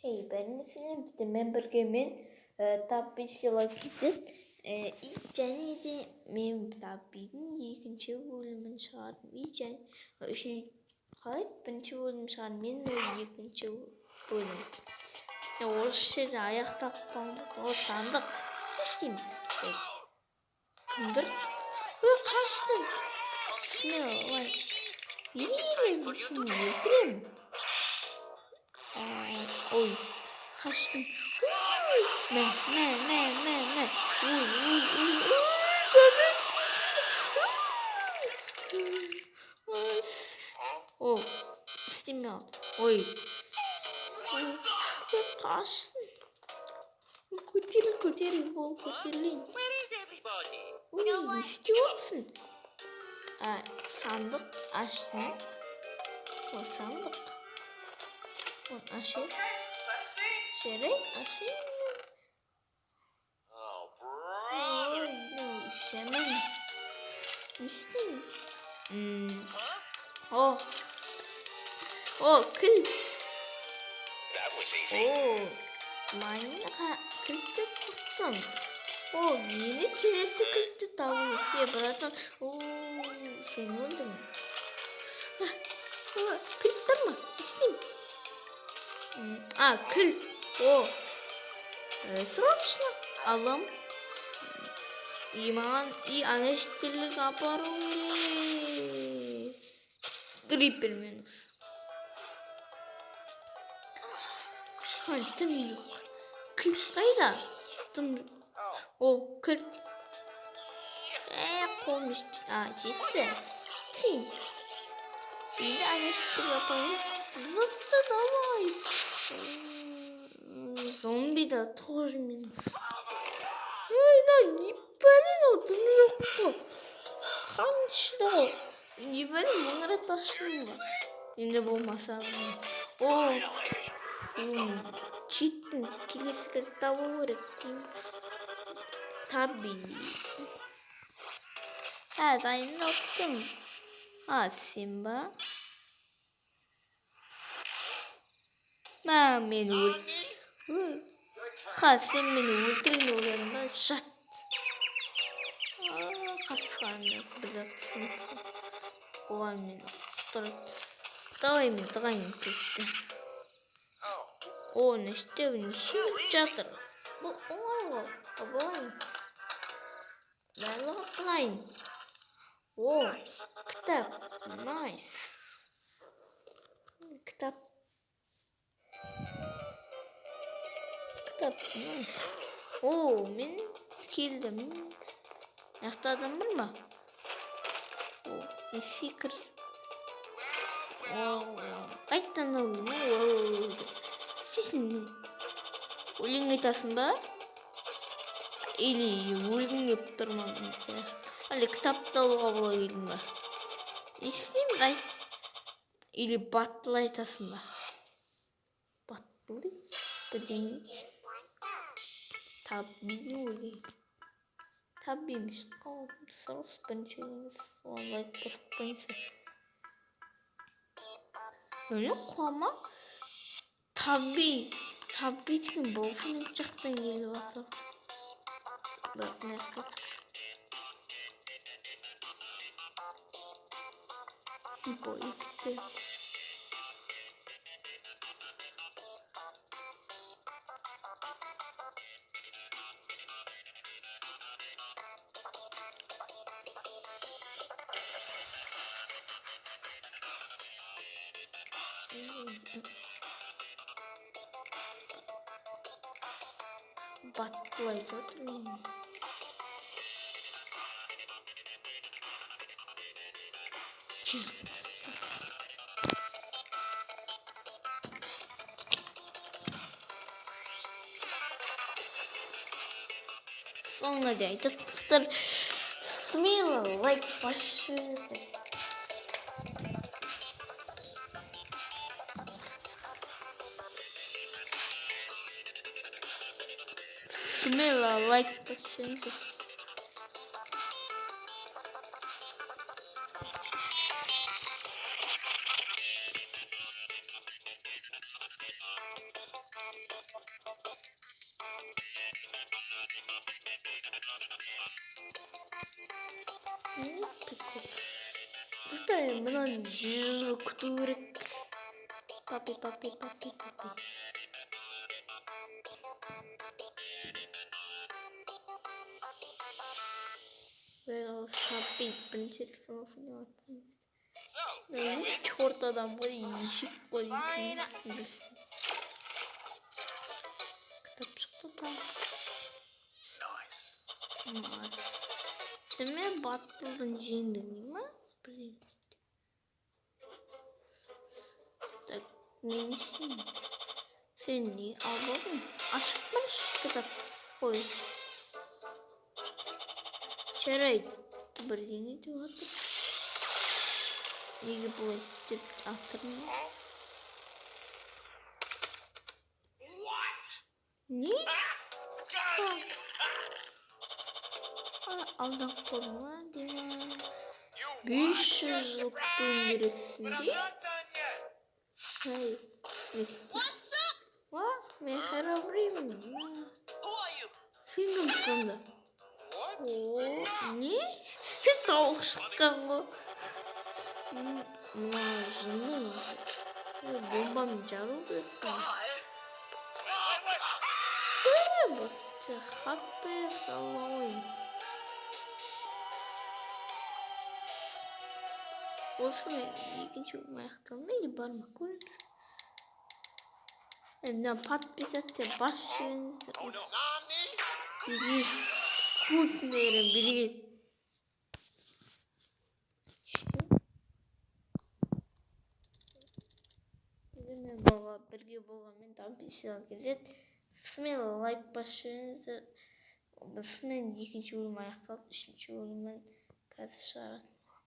бәріңізге мен бірге мен Табиді лайк етеді. Және де мен Табидің екінші бөлімін шығардым. Бірінші бөлім шығардым. Мен екінші бөлім. Осы жерде аяқтап қалдық. Ол сандық. Не істейміз? Кімдір? Қаштым. Смела, Лайк. Еле мен сені өлтіремін. Ой, қаштым. Мә. Ой, істеме алды. Ой, қаштым. Көтеріл, бол, көтерілейін. Ой, не істеп отырсың? Сандық аштым. О, сандық. Ашайын. Жарайды, ашайын. Ой, ішемін. Не істеймін? О, кіл. Майнға кілтті тұқтым. Мені келесі кілтті табу. Братан. Сен өлдің. Кілт тұрма. Істеймін. Кіл. Срочно алам. Маған анештерлік апару керек. Грипермен. Тым жоқ. Кілт қайда? Тым жоқ. Кілт. Қолым жетті. Сен. Енді анештерлік апару. Зытты давай. Зомбида тоже минус. Не блин, тым жоқ қой. Қаншыда ғой. Не блин, мыңыра ташым ба. Енді болмаса. Читтің келесі кілт табу керек. Табиді. Дайындалдым. Сен ба? Мен өлтірейін. Сен мені өлтірейін ойладың ба? Жат. Қасқанымда бір затсын. Оған мен тұрып. Давай мен тығайын кетті. Не істеуін шешіп жатыр. Бұл оңай ғой. Болайын. Барлығы тығайын. Кітап. Найс. Кітап. Найс. Мен келдім. Яқтадым бір ма? Секір. Қайттан өлім. Сесін өлің айтасың ба? Или өлің еп тұрмам. Әлі кітапты алуға бола келдің ба? Естеймін айт. Или баттыл айтасың ба? Баттыл дейді? Бірден дейді. Табиді өлейін. Табимеш. Сұрыс бірінші өліңіз. Оған лайк басып қойыңсы. Қуама? Табидіген болғын жақтан келіп атыр. Бірақ не қылды? Бойы күтті. Батлай жатыр. Соңына да айтып тұқтыр. Смела, лайк басшысы. Смела, лайк басшысы. Бұстай мұнан жыл күту керек. Папи. Папи, бірінші телефон атырмыз. Чорт адам ғой, ешік қой. Кітап шықты да. Мен батылдың жеңдің ма? Блин. Так, нейсің? Сен не алдың? Ашық кітап. Ой. Жарайды. Бірдеңе деп атыр. Неге бұлай істеп атырмын? Не? Алдан қолыма деймін. 500 жыл күтуім керексің де? Хай, не істеп? Мен храбрыймын. Сен кім сонда? Не? Тауық шыққан ғой. Мына жыны. Бомбамен жару керек. Бұтты хаппы салауын. Осы мен екінші бөлім аяқталмайды, барма көреміз. Мына подписаться бас жібіңіздер. Бірге көтіндерім бірге. Мен бірге болғанмен Табидіге кезет. Смела лайк бас жібіңіздер. Осымен екінші бөлім аяқталды, үшінші бөлімнен қазір шығарады.